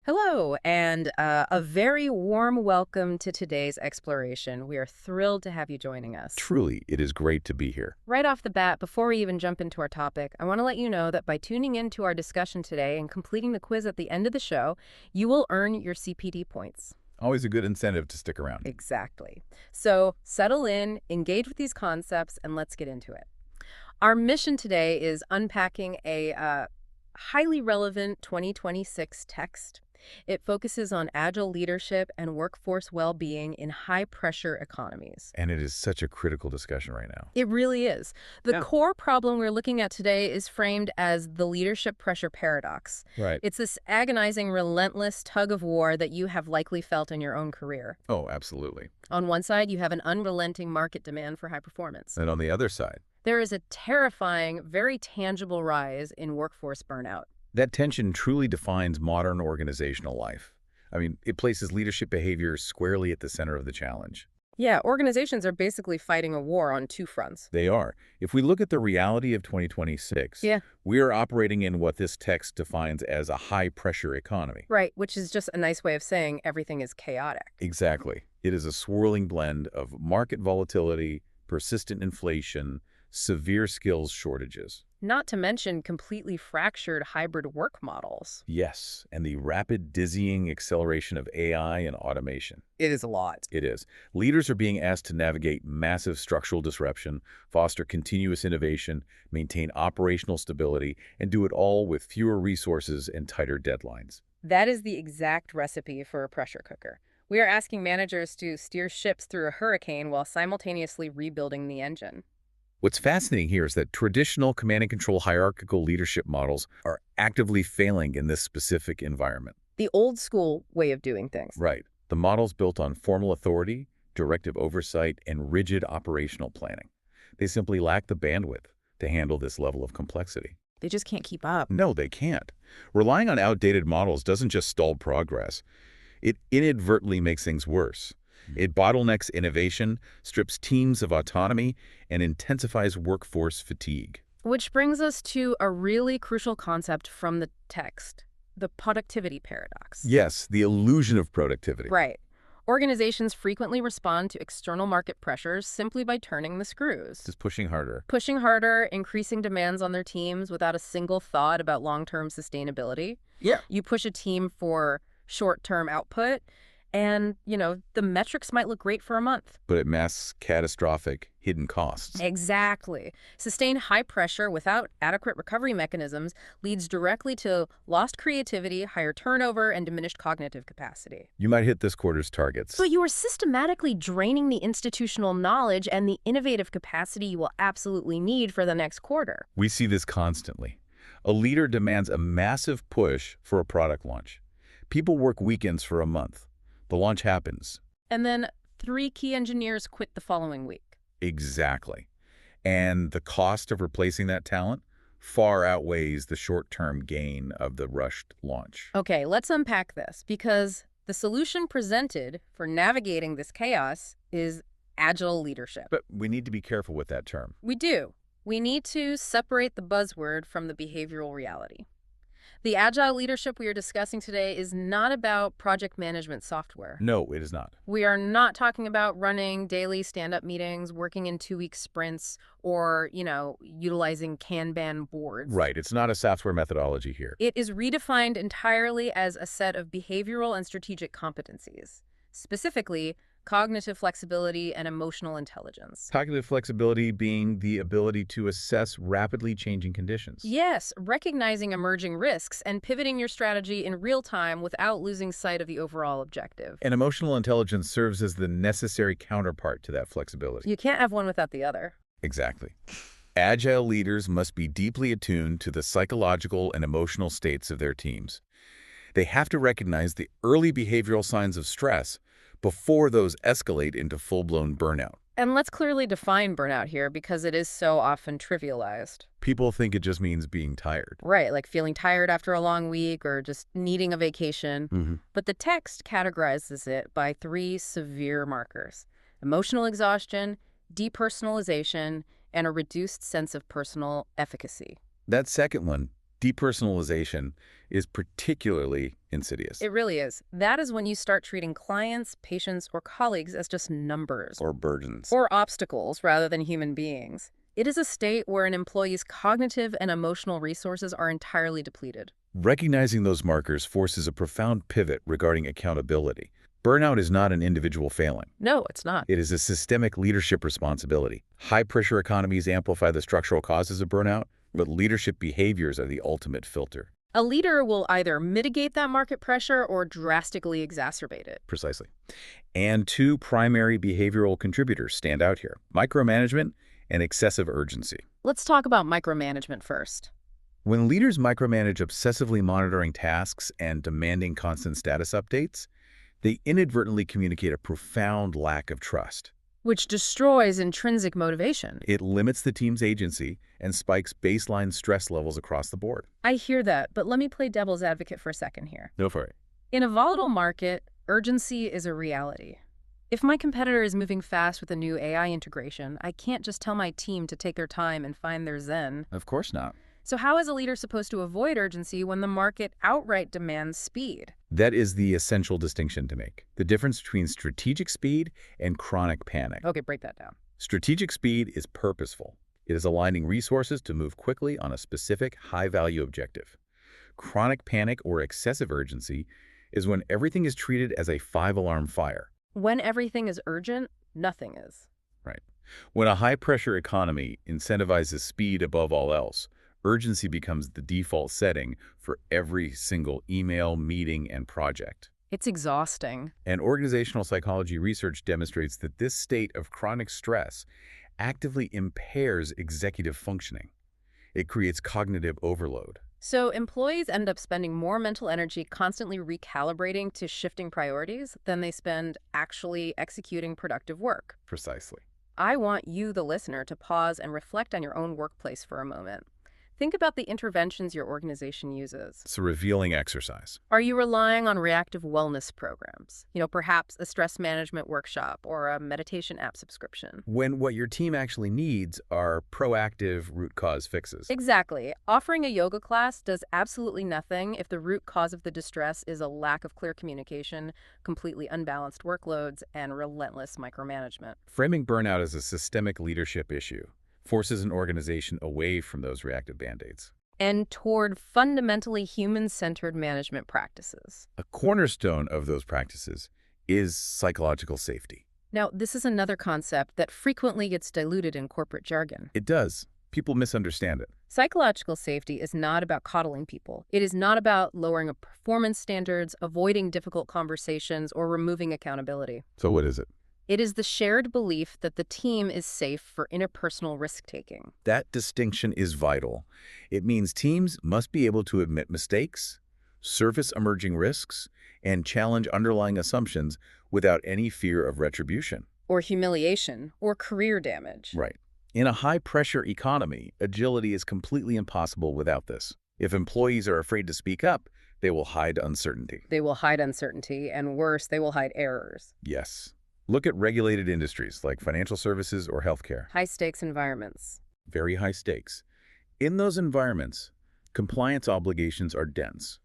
Hello, and a very warm welcome to today's exploration. We are thrilled to have you joining us. Truly, it is great to be here. Right off the bat, before we even jump into our topic, I want to let you know that by tuning in to our discussion today and completing the quiz at the end of the show, you will earn your CPD points. Always a good incentive to stick around. Exactly. So settle in, engage with these concepts, and let's get into it. Our mission today is unpacking a highly relevant 2026 text. It focuses on agile leadership and workforce well-being in high-pressure economies. And it is such a critical discussion right now. It really is. The Yeah. core problem we're looking at today is framed as the leadership pressure paradox. Right. It's this agonizing, relentless tug of war that you have likely felt in your own career. Oh, absolutely. On one side, you have an unrelenting market demand for high performance. And on the other side, There is a terrifying, very tangible rise in workforce burnout. that tension truly defines modern organizational life. I mean, it places leadership behavior squarely at the center of the challenge. Yeah, organizations are basically fighting a war on two fronts. They are. If we look at the reality of 2026, Yeah. we are operating in what this text defines as a high-pressure economy. Right, which is just a nice way of saying everything is chaotic. Exactly. It is a swirling blend of market volatility, persistent inflation, severe skills shortages. Not to mention completely fractured hybrid work models. Yes, and the rapid, dizzying acceleration of AI and automation. It is a lot. It is. Leaders are being asked to navigate massive structural disruption, foster continuous innovation, maintain operational stability, and do it all with fewer resources and tighter deadlines. That is the exact recipe for a pressure cooker. We are asking managers to steer ships through a hurricane while simultaneously rebuilding the engine. What's fascinating here is that traditional command and control hierarchical leadership models are actively failing in this specific environment. The old school way of doing things. Right. The models built on formal authority, directive oversight, and rigid operational planning. They simply lack the bandwidth to handle this level of complexity. They just can't keep up. No, they can't. Relying on outdated models doesn't just stall progress. It inadvertently makes things worse. It bottlenecks innovation, strips teams of autonomy, and intensifies workforce fatigue. Which brings us to a really crucial concept from the text, the productivity paradox. Yes, the illusion of productivity. Right. Organizations frequently respond to external market pressures simply by turning the screws. Just pushing harder. Pushing harder, increasing demands on their teams without a single thought about long-term sustainability. Yeah. You push a team for short-term output, and, the metrics might look great for a month. But it masks catastrophic hidden costs. Exactly. Sustained high pressure without adequate recovery mechanisms leads directly to lost creativity, higher turnover, and diminished cognitive capacity. You might hit this quarter's targets. So you are systematically draining the institutional knowledge and the innovative capacity you will absolutely need for the next quarter. We see this constantly. A leader demands a massive push for a product launch. People work weekends for a month. The launch happens. And then 3 key engineers quit the following week. Exactly. And the cost of replacing that talent far outweighs the short-term gain of the rushed launch. Okay, let's unpack this, because the solution presented for navigating this chaos is agile leadership. But we need to be careful with that term. We do. We need to separate the buzzword from the behavioral reality. The agile leadership we are discussing today is not about project management software. No, it is not. We are not talking about running daily stand-up meetings, working in 2-week sprints, or, utilizing Kanban boards. Right. It's not a software methodology here. It is redefined entirely as a set of behavioral and strategic competencies, specifically cognitive flexibility and emotional intelligence. Cognitive flexibility being the ability to assess rapidly changing conditions. Yes, recognizing emerging risks and pivoting your strategy in real time without losing sight of the overall objective. And emotional intelligence serves as the necessary counterpart to that flexibility. You can't have one without the other. Exactly. Agile leaders must be deeply attuned to the psychological and emotional states of their teams. They have to recognize the early behavioral signs of stress before those escalate into full-blown burnout. And let's clearly define burnout here, because it is so often trivialized. People think it just means being tired. Right, like feeling tired after a long week or just needing a vacation. But the text categorizes it by 3 severe markers: emotional exhaustion, depersonalization, and a reduced sense of personal efficacy. That second one, Depersonalization is particularly insidious. It really is. That is when you start treating clients, patients, or colleagues as just numbers Or burdens. or obstacles rather than human beings. It is a state where an employee's cognitive and emotional resources are entirely depleted. Recognizing those markers forces a profound pivot regarding accountability. Burnout is not an individual failing. No, it's not. It is a systemic leadership responsibility. High-pressure economies amplify the structural causes of burnout, but leadership behaviors are the ultimate filter. A leader will either mitigate that market pressure or drastically exacerbate it. Precisely. And two primary behavioral contributors stand out here: micromanagement and excessive urgency. Let's talk about micromanagement first. When leaders micromanage obsessively monitoring tasks and demanding constant status updates, they inadvertently communicate a profound lack of trust. Which destroys intrinsic motivation. It limits the team's agency and spikes baseline stress levels across the board. I hear that, but let me play devil's advocate for a second here. Go for it. In a volatile market, urgency is a reality. If my competitor is moving fast with a new AI integration, I can't just tell my team to take their time and find their zen. Of course not. So how is a leader supposed to avoid urgency when the market outright demands speed? That is the essential distinction to make. The difference between strategic speed and chronic panic. Okay, break that down. Strategic speed is purposeful. It is aligning resources to move quickly on a specific high-value objective. Chronic panic or excessive urgency is when everything is treated as a five-alarm fire. When everything is urgent, nothing is. Right. When a high-pressure economy incentivizes speed above all else, urgency becomes the default setting for every single email, meeting, and project. It's exhausting. And organizational psychology research demonstrates that this state of chronic stress actively impairs executive functioning. It creates cognitive overload. So employees end up spending more mental energy constantly recalibrating to shifting priorities than they spend actually executing productive work. Precisely. I want you, the listener, to pause and reflect on your own workplace for a moment. Think about the interventions your organization uses. It's a revealing exercise. Are you relying on reactive wellness programs? Perhaps a stress management workshop or a meditation app subscription. When what your team actually needs are proactive root cause fixes. Exactly. Offering a yoga class does absolutely nothing if the root cause of the distress is a lack of clear communication, completely unbalanced workloads, and relentless micromanagement. Framing burnout as a systemic leadership issue forces an organization away from those reactive band-aids and toward fundamentally human-centered management practices. A cornerstone of those practices is psychological safety. Now, this is another concept that frequently gets diluted in corporate jargon. It does. People misunderstand it. Psychological safety is not about coddling people. It is not about lowering performance standards, avoiding difficult conversations, or removing accountability. So what is it? It is the shared belief that the team is safe for interpersonal risk-taking. That distinction is vital. It means teams must be able to admit mistakes, surface emerging risks, and challenge underlying assumptions without any fear of retribution. Or humiliation, or career damage. Right. In a high-pressure economy, agility is completely impossible without this. If employees are afraid to speak up, they will hide uncertainty. They will hide uncertainty, and worse, they will hide errors. Yes. Look at regulated industries like financial services or healthcare. High-stakes environments. Very high stakes. In those environments, compliance obligations are dense.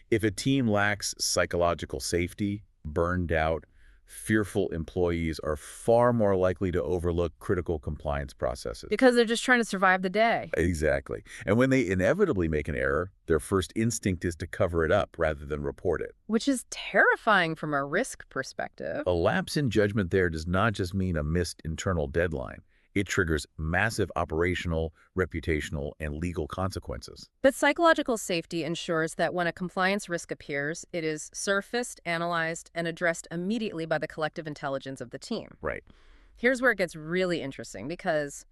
If a team lacks psychological safety, burned out, fearful employees are far more likely to overlook critical compliance processes. Because they're just trying to survive the day. Exactly. And when they inevitably make an error, their first instinct is to cover it up rather than report it. Which is terrifying from a risk perspective. A lapse in judgment there does not just mean a missed internal deadline. It triggers massive operational, reputational, and legal consequences. But psychological safety ensures that when a compliance risk appears, it is surfaced, analyzed, and addressed immediately by the collective intelligence of the team. Right. Here's where it gets really interesting, because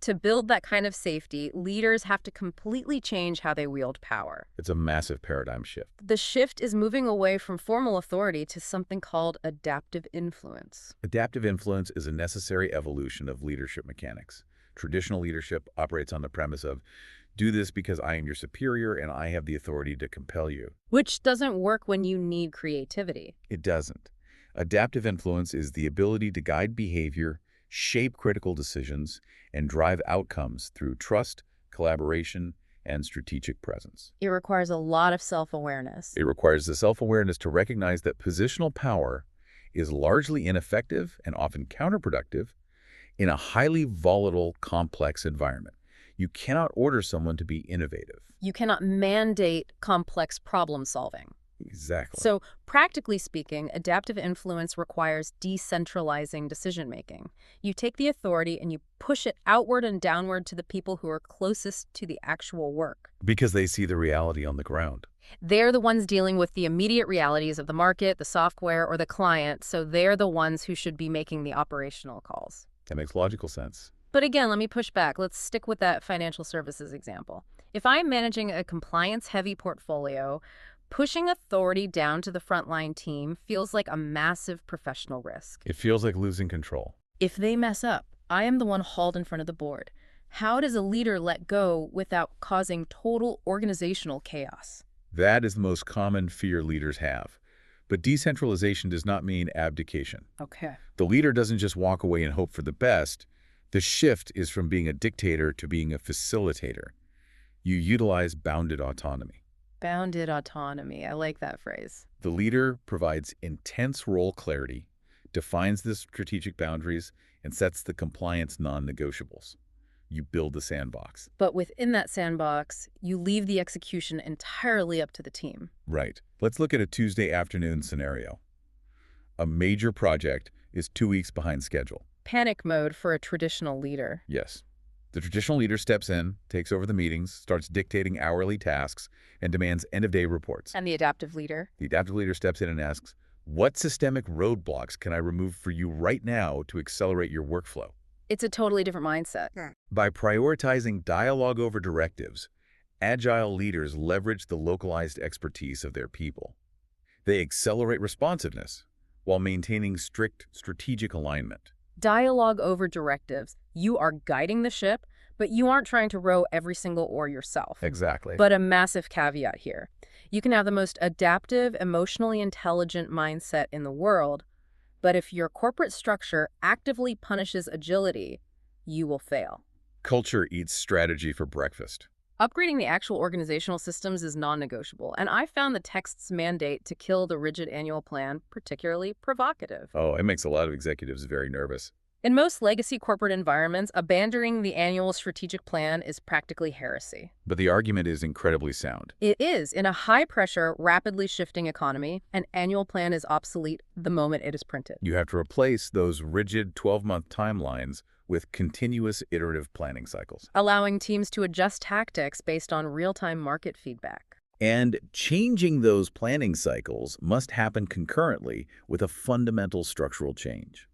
to build that kind of safety, leaders have to completely change how they wield power. It's a massive paradigm shift. The shift is moving away from formal authority to something called adaptive influence. Adaptive influence is a necessary evolution of leadership mechanics. Traditional leadership operates on the premise of, do this because I am your superior and I have the authority to compel you. Which doesn't work when you need creativity. It doesn't. Adaptive influence is the ability to guide behavior, shape critical decisions, and drive outcomes through trust, collaboration, and strategic presence. It requires a lot of self-awareness. It requires the self-awareness to recognize that positional power is largely ineffective and often counterproductive in a highly volatile, complex environment. You cannot order someone to be innovative. You cannot mandate complex problem solving. Exactly. So, practically speaking, adaptive influence requires decentralizing decision-making. You take the authority and you push it outward and downward to the people who are closest to the actual work. Because they see the reality on the ground. They're the ones dealing with the immediate realities of the market, the software, or the client, so they're the ones who should be making the operational calls. That makes logical sense. But again, let me push back. Let's stick with that financial services example. If I'm managing a compliance-heavy portfolio, pushing authority down to the frontline team feels like a massive professional risk. It feels like losing control. If they mess up, I am the one hauled in front of the board. How does a leader let go without causing total organizational chaos? That is the most common fear leaders have. But decentralization does not mean abdication. Okay. The leader doesn't just walk away and hope for the best. The shift is from being a dictator to being a facilitator. You utilize bounded autonomy. Bounded autonomy. I like that phrase. The leader provides intense role clarity, defines the strategic boundaries, and sets the compliance non-negotiables. You build the sandbox. But within that sandbox, you leave the execution entirely up to the team. Right. Let's look at a Tuesday afternoon scenario. A major project is 2 weeks behind schedule. Panic mode for a traditional leader. Yes. The traditional leader steps in, takes over the meetings, starts dictating hourly tasks, and demands end-of-day reports. And the adaptive leader? The adaptive leader steps in and asks, what systemic roadblocks can I remove for you right now to accelerate your workflow? It's a totally different mindset. By prioritizing dialogue over directives, Agile leaders leverage the localized expertise of their people. They accelerate responsiveness while maintaining strict strategic alignment. Dialogue over directives. You are guiding the ship, but you aren't trying to row every single oar yourself. Exactly. But a massive caveat here. You can have the most adaptive, emotionally intelligent mindset in the world, but if your corporate structure actively punishes agility, you will fail. Culture eats strategy for breakfast. Upgrading the actual organizational systems is non-negotiable, and I found the text's mandate to kill the rigid annual plan particularly provocative. Oh, it makes a lot of executives very nervous. In most legacy corporate environments, abandoning the annual strategic plan is practically heresy. But the argument is incredibly sound. It is. In a high-pressure, rapidly shifting economy, an annual plan is obsolete the moment it is printed. You have to replace those rigid 12-month timelines with continuous iterative planning cycles. Allowing teams to adjust tactics based on real-time market feedback. And changing those planning cycles must happen concurrently with a fundamental structural change.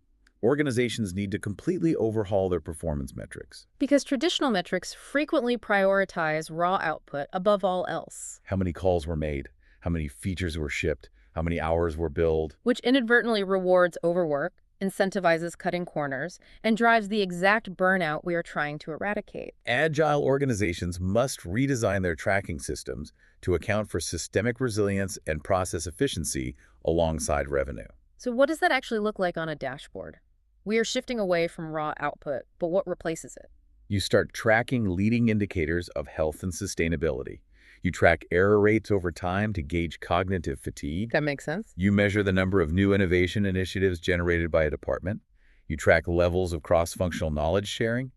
Organizations need to completely overhaul their performance metrics. Because traditional metrics frequently prioritize raw output above all else. How many calls were made? How many features were shipped? How many hours were billed? Which inadvertently rewards overwork, incentivizes cutting corners, and drives the exact burnout we are trying to eradicate. Agile organizations must redesign their tracking systems to account for systemic resilience and process efficiency alongside revenue. So what does that actually look like on a dashboard? We are shifting away from raw output, but what replaces it? You start tracking leading indicators of health and sustainability. You track error rates over time to gauge cognitive fatigue. That makes sense. You measure the number of new innovation initiatives generated by a department. You track levels of cross-functional knowledge sharing.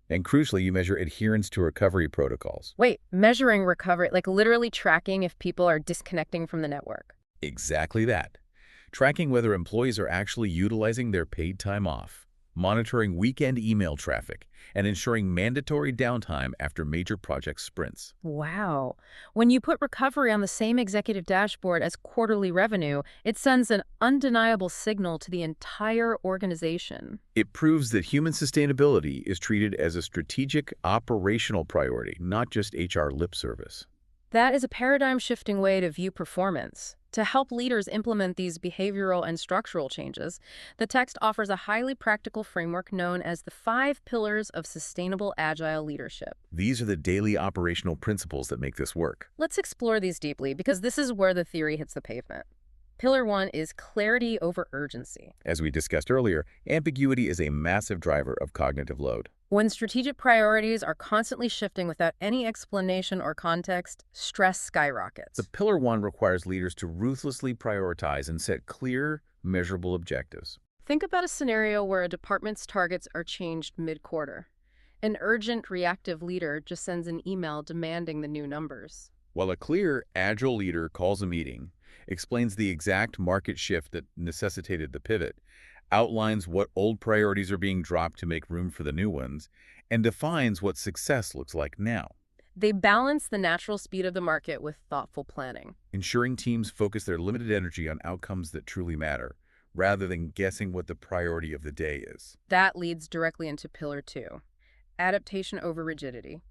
And crucially, you measure adherence to recovery protocols. Wait, measuring recovery, like literally tracking if people are disconnecting from the network. Exactly that. Tracking whether employees are actually utilizing their paid time off, monitoring weekend email traffic, and ensuring mandatory downtime after major project sprints. Wow. When you put recovery on the same executive dashboard as quarterly revenue, it sends an undeniable signal to the entire organization. It proves that human sustainability is treated as a strategic operational priority, not just HR lip service. That is a paradigm-shifting way to view performance. To help leaders implement these behavioral and structural changes, the text offers a highly practical framework known as the 5 Pillars of Sustainable Agile Leadership. These are the daily operational principles that make this work. Let's explore these deeply because this is where the theory hits the pavement. Pillar 1 is clarity over urgency. As we discussed earlier, ambiguity is a massive driver of cognitive load. When strategic priorities are constantly shifting without any explanation or context, stress The skyrockets. Pillar 1 requires leaders to ruthlessly prioritize and set clear, measurable objectives. Think about a scenario where a department's targets are changed mid-quarter. An urgent, reactive leader just sends an email demanding the new numbers. While a clear, agile leader calls a meeting, explains the exact market shift that necessitated the pivot, outlines what old priorities are being dropped to make room for the new ones, and defines what success looks like now, They balance the natural speed of the market with thoughtful planning. ensuring teams focus their limited energy on outcomes that truly matter, rather than guessing what the priority of the day is. That leads directly into Pillar 2, adaptation over rigidity.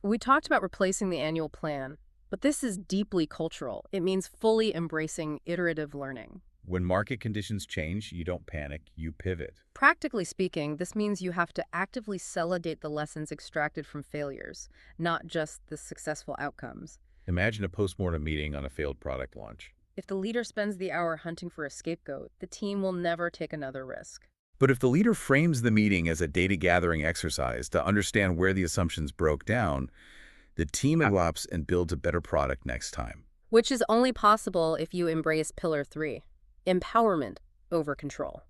We talked about replacing the annual plan, but this is deeply cultural. It means fully embracing iterative learning. When market conditions change, you don't panic, you pivot. Practically speaking, this means you have to actively validate the lessons extracted from failures, not just the successful outcomes. Imagine a postmortem meeting on a failed product launch. If the leader spends the hour hunting for a scapegoat, the team will never take another risk. But if the leader frames the meeting as a data-gathering exercise to understand where the assumptions broke down, the team adapts and builds a better product next time. Which is only possible if you embrace Pillar 3, empowerment over control.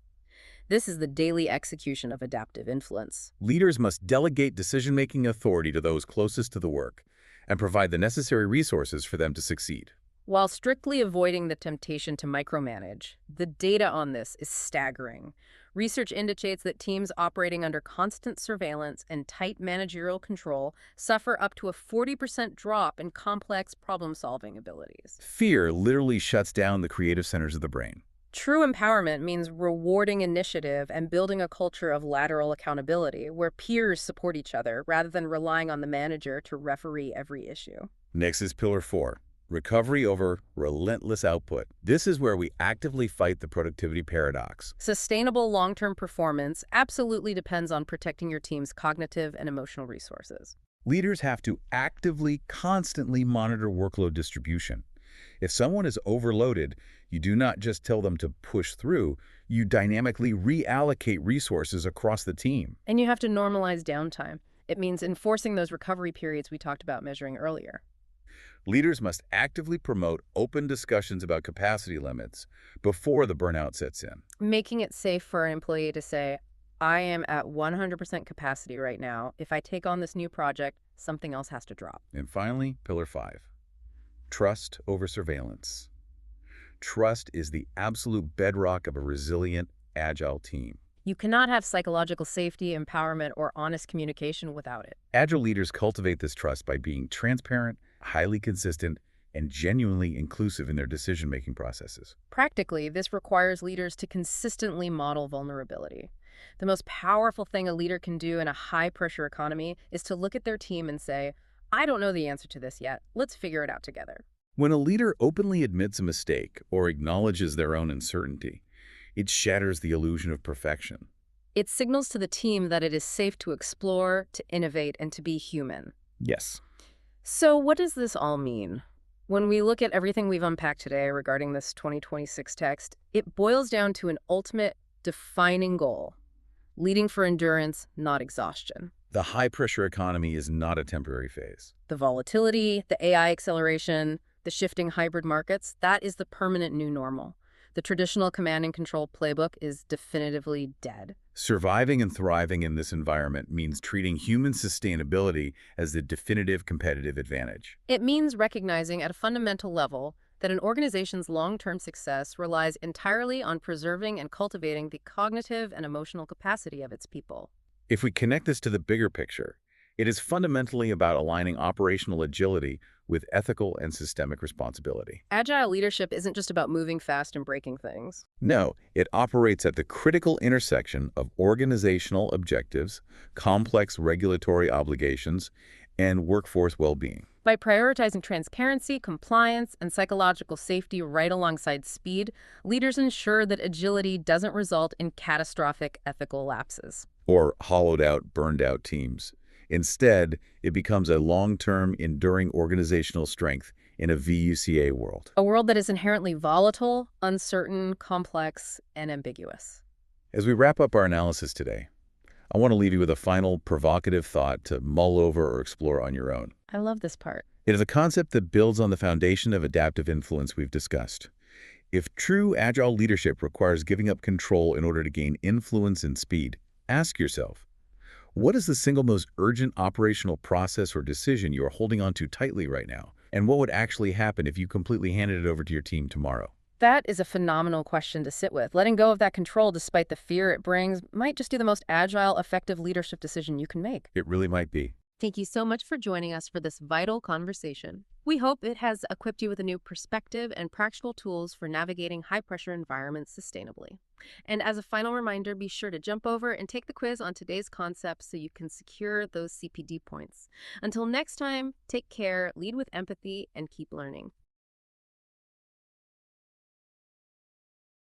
This is the daily execution of adaptive influence. Leaders must delegate decision-making authority to those closest to the work and provide the necessary resources for them to succeed. While strictly avoiding the temptation to micromanage, the data on this is staggering. Research indicates that teams operating under constant surveillance and tight managerial control suffer up to a 40% drop in complex problem-solving abilities. Fear literally shuts down the creative centers of the brain. True empowerment means rewarding initiative and building a culture of lateral accountability where peers support each other rather than relying on the manager to referee every issue. Next is Pillar 4, recovery over relentless output. This is where we actively fight the productivity paradox. Sustainable long-term performance absolutely depends on protecting your team's cognitive and emotional resources. Leaders have to actively, constantly monitor workload distribution. If someone is overloaded, you do not just tell them to push through, you dynamically reallocate resources across the team. And you have to normalize downtime. It means enforcing those recovery periods we talked about measuring earlier. Leaders must actively promote open discussions about capacity limits before the burnout sets in. Making it safe for an employee to say, I am at 100% capacity right now. If I take on this new project, something else has to drop. And finally, Pillar 5, trust over surveillance. Trust is the absolute bedrock of a resilient, agile team. You cannot have psychological safety, empowerment, or honest communication without it. Agile leaders cultivate this trust by being transparent, highly consistent, and genuinely inclusive in their decision-making processes. Practically, this requires leaders to consistently model vulnerability. The most powerful thing a leader can do in a high-pressure economy is to look at their team and say, I don't know the answer to this yet. Let's figure it out together. When a leader openly admits a mistake or acknowledges their own uncertainty, it shatters the illusion of perfection. It signals to the team that it is safe to explore, to innovate, and to be human. Yes. So what does this all mean? When we look at everything we've unpacked today regarding this 2026 text, it boils down to an ultimate defining goal: leading for endurance, not exhaustion. The high-pressure economy is not a temporary phase. The volatility, the AI acceleration, the shifting hybrid markets, that is the permanent new normal. The traditional command and control playbook is definitively dead. Surviving and thriving in this environment means treating human sustainability as the definitive competitive advantage. It means recognizing at a fundamental level that an organization's long-term success relies entirely on preserving and cultivating the cognitive and emotional capacity of its people. If we connect this to the bigger picture, it is fundamentally about aligning operational agility with ethical and systemic responsibility. Agile leadership isn't just about moving fast and breaking things. No, it operates at the critical intersection of organizational objectives, complex regulatory obligations, and workforce well-being. By prioritizing transparency, compliance, and psychological safety right alongside speed, leaders ensure that agility doesn't result in catastrophic ethical lapses. Or hollowed-out, burned-out teams. Instead, it becomes a long-term, enduring organizational strength in a VUCA world. A world that is inherently volatile, uncertain, complex, and ambiguous. As we wrap up our analysis today, I want to leave you with a final provocative thought to mull over or explore on your own. I love this part. It is a concept that builds on the foundation of adaptive influence we've discussed. If true agile leadership requires giving up control in order to gain influence and speed, ask yourself, what is the single most urgent operational process or decision you are holding on to tightly right now? And what would actually happen if you completely handed it over to your team tomorrow? That is a phenomenal question to sit with. Letting go of that control, despite the fear it brings, might just be the most agile, effective leadership decision you can make. It really might be. Thank you so much for joining us for this vital conversation. We hope it has equipped you with a new perspective and practical tools for navigating high-pressure environments sustainably. And as a final reminder, be sure to jump over and take the quiz on today's concepts so you can secure those CPD points. Until next time, take care, lead with empathy, and keep learning.